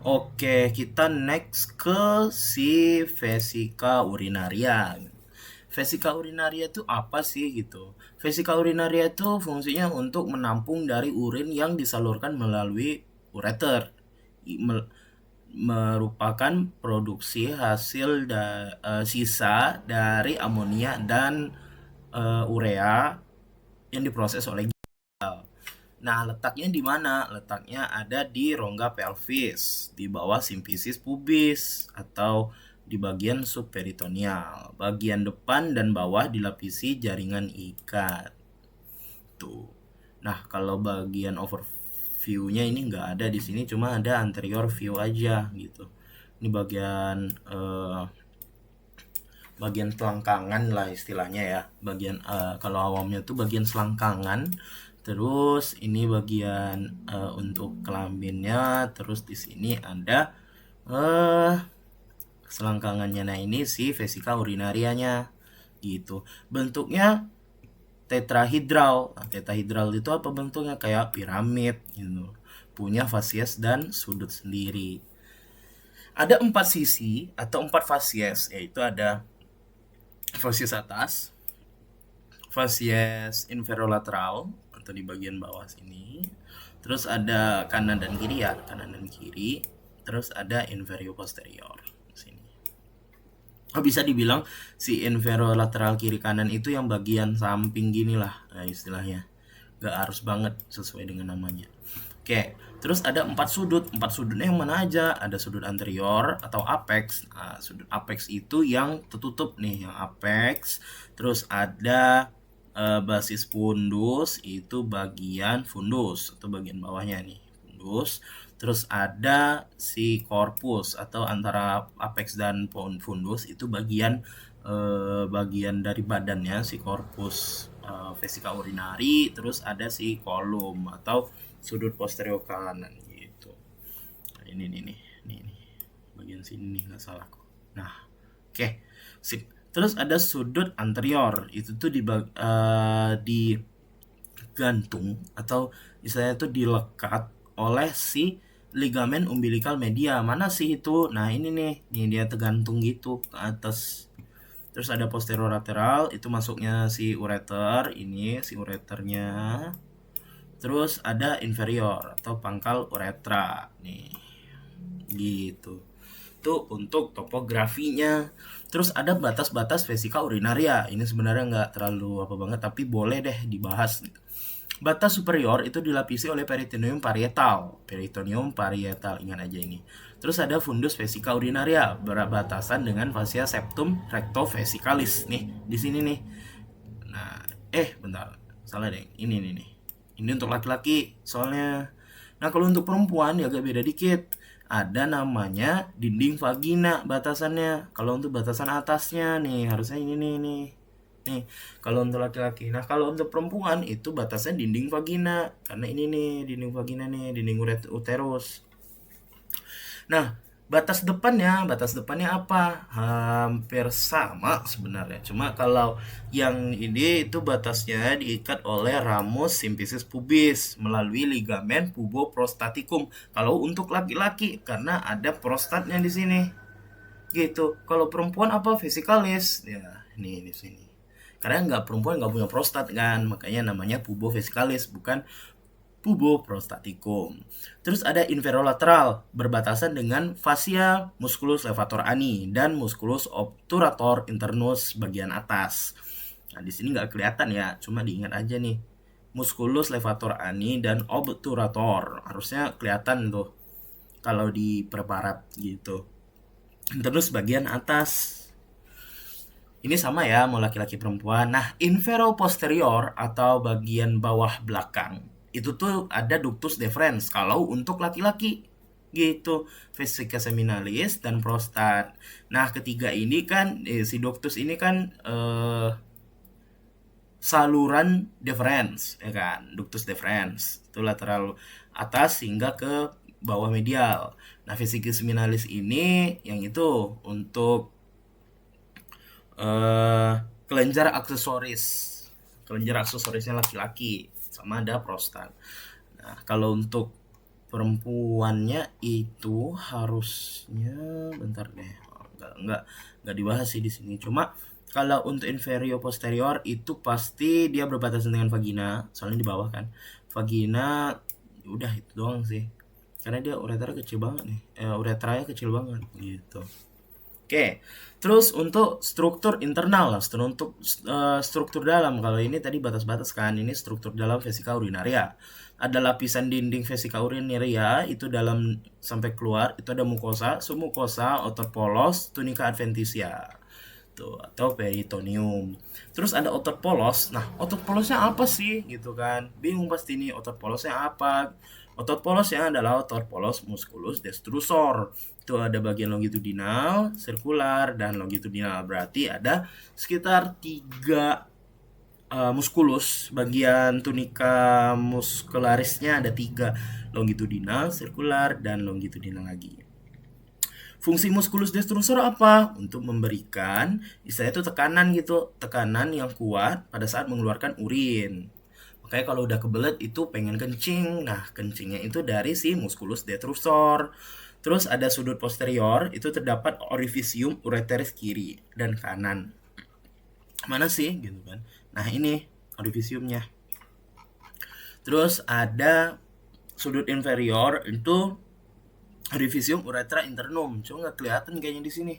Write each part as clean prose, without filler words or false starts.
Oke, kita next ke si vesika urinaria. Vesika urinaria itu apa sih gitu? Vesika urinaria itu fungsinya untuk menampung dari urin yang disalurkan melalui ureter. Merupakan produksi hasil sisa dari amonia dan urea yang diproses oleh ginjal. Nah, letaknya di mana? Letaknya ada di rongga pelvis, di bawah simfisis pubis atau di bagian subperitoneal. Bagian depan dan bawah dilapisi jaringan ikat. Tuh. Nah, kalau bagian overview-nya ini nggak ada di sini, cuma ada anterior view aja gitu. Ini bagian selangkangan lah istilahnya ya, bagian kalau awamnya tuh bagian selangkangan. Terus ini bagian untuk kelaminnya, terus di sini ada eh selangkangannya. Nah, ini si vesika urinarianya gitu. Bentuknya tetrahedral. Nah, tetrahedral itu apa bentuknya? Kayak piramid gitu, punya fasies dan sudut sendiri. Ada 4 sisi atau 4 fasies, yaitu ada fasies atas, fasies inferolateral atau di bagian bawah sini. Terus ada kanan dan kiri ya, kanan dan kiri. Terus ada inferior posterior sini. Bisa dibilang si inferolateral kiri kanan itu yang bagian samping gini lah, nah, istilahnya. Gak harus banget sesuai dengan namanya. Oke, terus ada 4 sudut. 4 sudutnya yang mana aja? Ada sudut anterior atau apex. Nah, sudut apex itu yang tertutup nih, yang apex. Terus ada basis fundus, itu bagian fundus atau bagian bawahnya nih, fundus. Terus ada si corpus atau antara apex dan fundus, itu bagian dari badannya si corpus vesica urinari. Terus ada si kolum atau sudut posterior kanan gitu. Nah, ini bagian sini nih, nggak salah kok. Nah, oke, sip. Terus ada sudut anterior, itu tuh digantung atau istilahnya tuh dilekat oleh si ligamen umbilikal media. Mana sih itu? Nah, ini nih dia tergantung gitu ke atas. Terus ada posterior lateral, itu masuknya si ureter, ini si ureternya. Terus ada inferior atau pangkal uretra nih, gitu. Itu untuk topografinya. Terus ada batas-batas vesika urinaria. Ini sebenarnya nggak terlalu apa banget, tapi boleh deh dibahas. Batas superior itu dilapisi oleh peritoneum parietal. Peritoneum parietal, ingat aja ini. Terus ada fundus vesica urinaria, berbatasan dengan fascia septum recto vesicalis. Nih, di sini nih. Nah, bentar. Salah deh. Ini nih. Ini untuk laki-laki soalnya. Nah, kalau untuk perempuan ya agak beda dikit. Ada namanya dinding vagina batasannya. Kalau untuk batasan atasnya nih, harusnya ini nih. Nih, kalau untuk laki-laki. Nah, kalau untuk perempuan itu batasnya dinding vagina. Karena ini nih, dinding vagina nih, dinding uterus. Nah, batas depannya apa? Hampir sama sebenarnya. Cuma kalau yang ini itu batasnya diikat oleh ramus simfisis pubis melalui ligamen puboprostaticum. Kalau untuk laki-laki karena ada prostatnya di sini. Gitu. Kalau perempuan apa? Vesikalis. Ya, ini di sini. Karena perempuan nggak punya prostat kan, makanya namanya pubovesikalis bukan puboprostaticum. Terus ada inferolateral berbatasan dengan fascia musculus levator ani dan musculus obturator internus bagian atas. Nah, di sini nggak kelihatan ya, cuma diingat aja nih. Musculus levator ani dan obturator harusnya kelihatan tuh kalau di preparat gitu. Terus bagian atas ini sama ya, mau laki-laki perempuan. Nah, infero-posterior atau bagian bawah belakang itu tuh ada ductus deferens kalau untuk laki-laki gitu, vesica seminalis dan prostat. Nah, ketiga ini kan si ductus ini kan saluran deferens ya kan, ductus deferens itu lateral atas hingga ke bawah medial. Nah, vesica seminalis ini yang itu untuk eh kelenjar aksesoris. Kelenjar aksesorisnya laki-laki sama ada prostat. Nah, kalau untuk perempuannya itu harusnya, bentar deh, nggak dibahas sih di sini. Cuma kalau untuk inferior posterior itu pasti dia berbatasan dengan vagina, soalnya di bawah kan. Vagina udah itu doang sih. Karena dia uretra kecil banget nih. Uretranya kecil banget gitu. Oke, terus untuk struktur internal lah, untuk struktur dalam. Kalau ini tadi batas-batas kan, ini struktur dalam vesika urinaria. Ada lapisan dinding vesika urinaria itu dalam sampai keluar itu ada mukosa, submukosa, otot polos, tunica adventitia. Tuh, atau peritoneum. Terus ada otot polos. Nah, otot polosnya apa sih gitu kan? Bingung pasti nih otot polosnya apa. Otot polosnya adalah otot polos musculus destrusor. Itu ada bagian longitudinal, sirkular, dan longitudinal. Berarti ada sekitar 3 muskulus. Bagian tunika muscularisnya ada 3, longitudinal, sirkular, dan longitudinal lagi. Fungsi musculus destrusor apa? Untuk memberikan istilahnya itu tekanan gitu, tekanan yang kuat pada saat mengeluarkan urin. Makanya kalau udah kebelet itu pengen kencing. Nah, kencingnya itu dari si musculus detrusor. Terus ada sudut posterior, itu terdapat orificium ureteris kiri dan kanan. Mana sih gitu kan? Nah, ini orificiumnya. Terus ada sudut inferior itu orificium uretra internum. Cuma nggak kelihatan kayaknya di sini.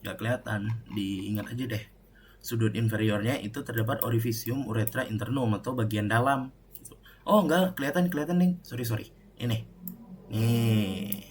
Nggak kelihatan. Diingat aja deh. Sudut inferiornya itu terdapat orificium uretra internum atau bagian dalam. Gitu. Oh nggak kelihatan nih. Sorry. Ini. Nih.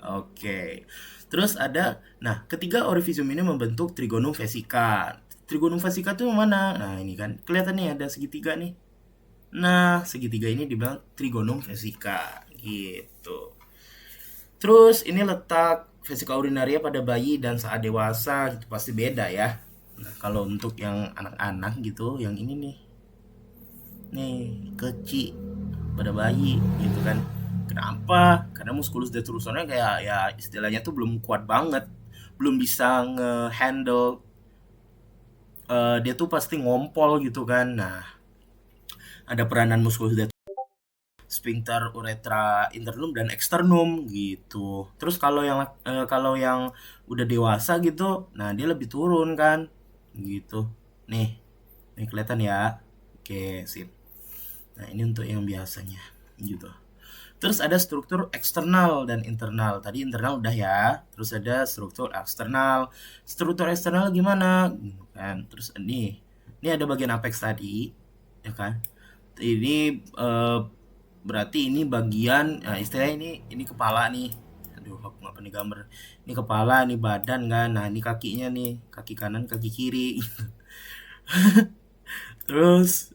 Oke. Terus ada, nah ketiga orificium ini membentuk trigonum vesica. Trigonum vesica itu mana? Nah ini kan kelihatan nih ada segitiga nih. Nah segitiga ini dibilang trigonum vesica gitu. Terus ini letak vesika urinaria pada bayi dan saat dewasa gitu pasti beda ya. Nah, kalau untuk yang anak-anak gitu, yang ini nih. Nih, kecil pada bayi gitu kan. Kenapa? Karena musculus detrussornya kayak ya istilahnya tuh belum kuat banget. Belum bisa nge-handle, dia tuh pasti ngompol gitu kan. Nah, ada peranan musculus sphincter uretra internum dan externum gitu. Terus kalau yang udah dewasa gitu, nah dia lebih turun kan, gitu. Nih kelihatan ya. Oke, sip. Nah ini untuk yang biasanya, gitu. Terus ada struktur eksternal dan internal. Tadi internal udah ya. Terus ada struktur eksternal. Struktur eksternal gimana? Gitu kan. Terus ini ada bagian apex tadi, ya kan? Ini berarti ini bagian, nah istilahnya ini kepala nih. Aduh, aku nggak pernah gambar. Ini kepala, ini badan kan. Nah ini kakinya nih, kaki kanan, kaki kiri. Terus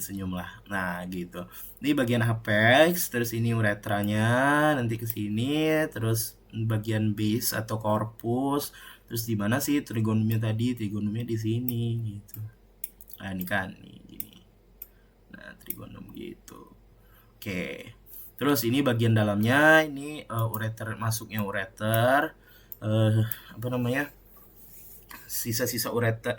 senyum lah. Nah gitu. Ini bagian apex, terus ini uretranya, nanti ke sini, terus bagian base atau corpus. Terus di mana sih trigonumnya tadi? Trigonumnya di sini gitu. Nah ini kan, nih gini. Nah trigonum gitu. Oke. Terus ini bagian dalamnya, ini ureter, masuknya ureter, apa namanya? Sisa-sisa ureter,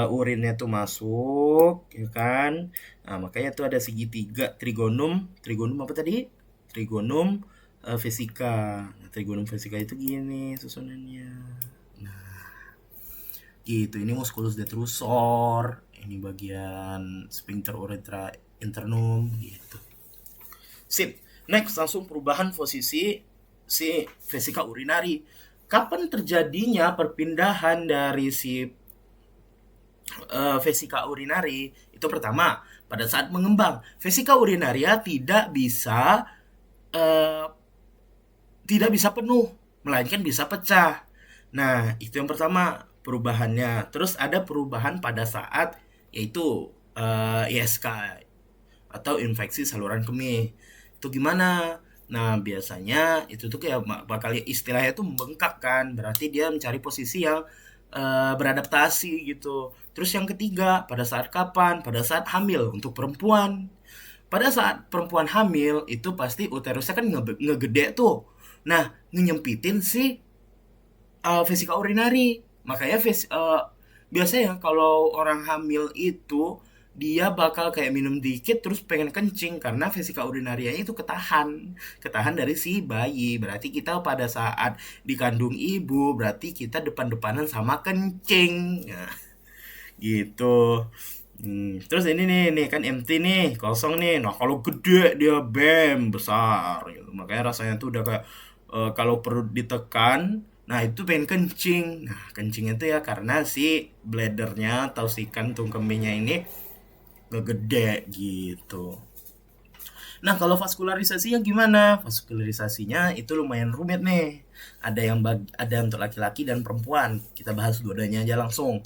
urinnya tuh masuk, ya kan? Nah, makanya tuh ada segitiga trigonum. Trigonum apa tadi? Trigonum vesica. Nah, trigonum vesica itu gini susunannya. Nah, gitu. Ini musculus detrusor, ini bagian sphincter uretra internum gitu. Sip. Next, langsung perubahan posisi si vesika urinari. Kapan terjadinya perpindahan dari si vesika urinari? Itu pertama, pada saat mengembang. Vesika urinaria tidak bisa penuh, melainkan bisa pecah. Nah, itu yang pertama perubahannya. Terus ada perubahan pada saat yaitu ISK atau infeksi saluran kemih. Itu gimana? Nah, biasanya itu tuh kayak bakal istilahnya tuh membengkak kan. Berarti dia mencari posisi yang beradaptasi gitu. Terus yang ketiga, pada saat kapan? Pada saat hamil untuk perempuan. Pada saat perempuan hamil itu pasti uterusnya kan ngegede tuh. Nah, nyempitin si vesika urinari. Makanya biasanya kalau orang hamil itu dia bakal kayak minum dikit terus pengen kencing karena vesika urinarianya itu ketahan dari si bayi. Berarti kita pada saat dikandung ibu berarti kita depan-depanan sama kencing. Nah, gitu. Terus ini kan empty nih, kosong nih. Nah, kalau gede dia besar gitu. Makanya rasanya tuh udah kayak kalau perut ditekan, nah itu pengen kencing. Nah, kencingnya tuh ya karena si bladernya atau si kantung kemihnya ini gede gitu. Nah, kalau vaskularisasinya gimana? Vaskularisasinya itu lumayan rumit nih. Ada untuk laki-laki dan perempuan. Kita bahas dua-duanya aja langsung.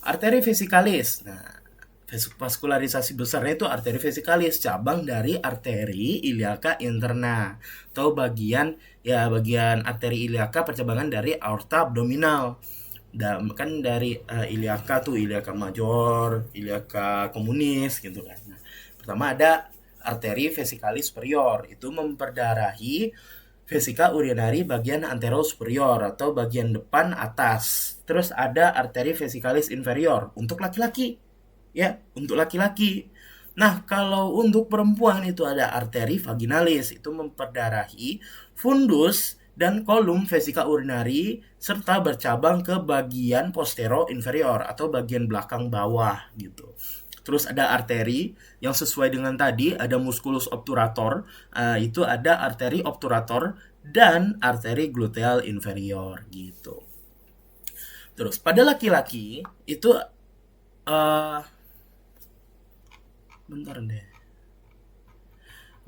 Arteri vesikalis. Nah, vaskularisasi besarnya itu arteri vesikalis, cabang dari arteri iliaca interna atau bagian arteri iliaca percabangan dari aorta abdominal. Dan kan dari iliaca tuh iliaca major, iliaca communis gitu kan. Nah, pertama ada arteri vesikalis superior, itu memperdarahi vesika urinari bagian antero superior atau bagian depan atas. Terus ada arteri vesikalis inferior untuk laki-laki. Ya, untuk laki-laki. Nah, kalau untuk perempuan itu ada arteri vaginalis, itu memperdarahi fundus dan kolum vesika urinari serta bercabang ke bagian postero inferior atau bagian belakang bawah gitu. Terus ada arteri yang sesuai dengan tadi, ada musculus obturator, itu ada arteri obturator dan arteri gluteal inferior gitu. Terus pada laki-laki itu bentar deh.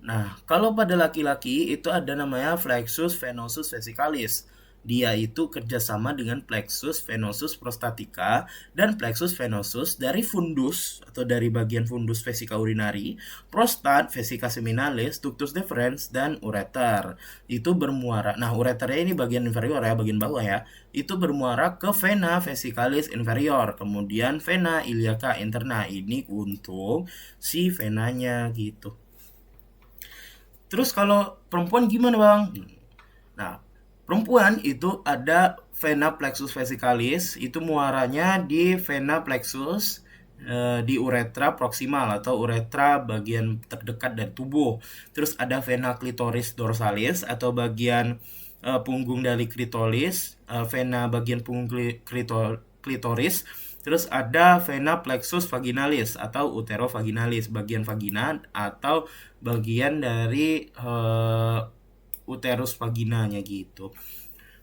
Nah, kalau pada laki-laki itu ada namanya flexus venosus vesicalis. Dia itu kerjasama dengan plexus venosus prostatica dan plexus venosus dari fundus atau dari bagian fundus vesika urinari, prostat, vesika seminalis, ductus deferens, dan ureter. Itu bermuara. Nah, ureternya ini bagian inferior ya, bagian bawah ya. Itu bermuara ke vena vesicalis inferior, kemudian vena iliaca interna. Ini untuk si venanya gitu. Terus kalau perempuan gimana bang? Nah, perempuan itu ada vena plexus vesicalis, itu muaranya di vena plexus di uretra proximal atau uretra bagian terdekat dari tubuh. Terus ada vena clitoris dorsalis atau bagian punggung dari klitoris, vena bagian punggung klitoris. Terus ada vena plexus vaginalis atau uterovaginalis, bagian vagina atau bagian dari uterus vaginanya gitu.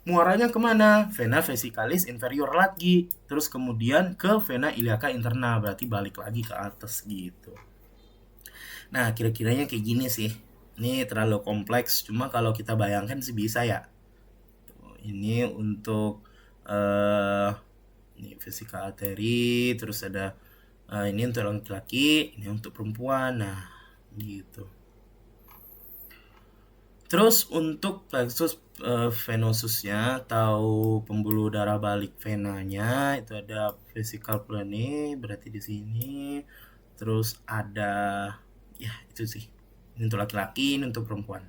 Muaranya kemana? Vena vesikalis inferior lagi, terus kemudian ke vena iliaca interna, berarti balik lagi ke atas gitu. Nah, kira-kiranya kayak gini sih. Ini terlalu kompleks, cuma kalau kita bayangkan sih bisa ya. Ini untuk ini vesika arteri, terus ada ini untuk laki-laki, ini untuk perempuan. Nah, gitu. Terus untuk plexus venosusnya atau pembuluh darah balik venanya itu ada vesical plane berarti di sini. Terus ada ya itu sih. Ini untuk laki-laki, ini untuk perempuan.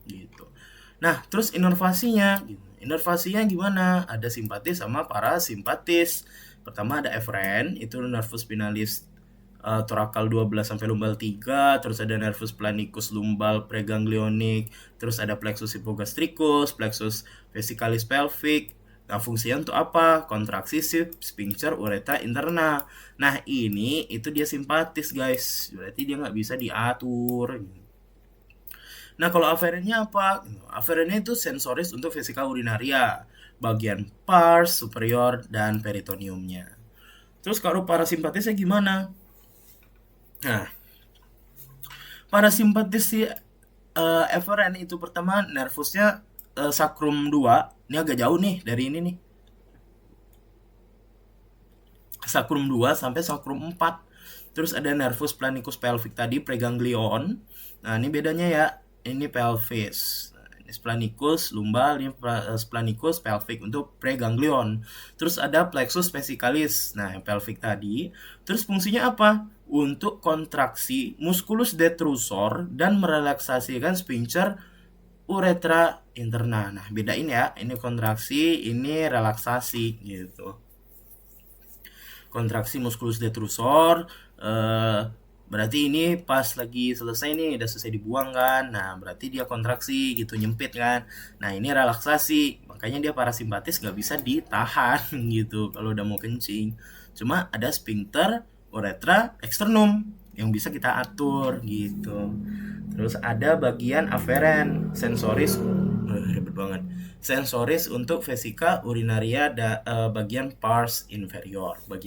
Gitu. Nah, terus inervasinya, inervasinya gimana? Ada simpatis sama parasimpatis. Pertama ada eferen, itu nervus spinalis torakal 12 sampai lumbal 3, terus ada nervus planicus lumbal preganglionik, terus ada plexus hypogastricus, plexus vesicalis pelvic. Nah, fungsinya untuk apa? Kontraksi sphincter uretra interna. Nah, ini itu dia simpatis, guys. Berarti dia nggak bisa diatur. Nah, kalau aferennya apa? Aferennya itu sensoris untuk vesika urinaria, bagian pars, superior, dan peritoneumnya. Terus kalau parasimpatisnya gimana? Nah, parasimpatis si eferen itu pertama nervusnya sacrum 2. Ini agak jauh nih dari ini nih. Sacrum 2 sampai sacrum 4. Terus ada nervus planicus pelvic tadi preganglion. Nah, ini bedanya ya. Ini pelvis. Ini splanicus lumbal, ini splanicus pelvic untuk preganglion. Terus ada plexus vesicalis. Nah, yang pelvic tadi. Terus fungsinya apa? Untuk kontraksi musculus detrusor dan merelaksasikan sphincter uretra interna. Nah, bedain ya. Ini kontraksi, ini relaksasi gitu. kontraksi musculus detrusor, berarti ini pas lagi selesai nih, udah selesai dibuang kan, nah berarti dia kontraksi gitu, nyempit kan. Nah ini relaksasi, makanya dia parasimpatis nggak bisa ditahan gitu kalau udah mau kencing. Cuma ada sphincter uretra externum yang bisa kita atur gitu. Terus ada bagian aferen sensoris, ribet banget, sensoris untuk vesika urinaria bagian pars inferior, bagian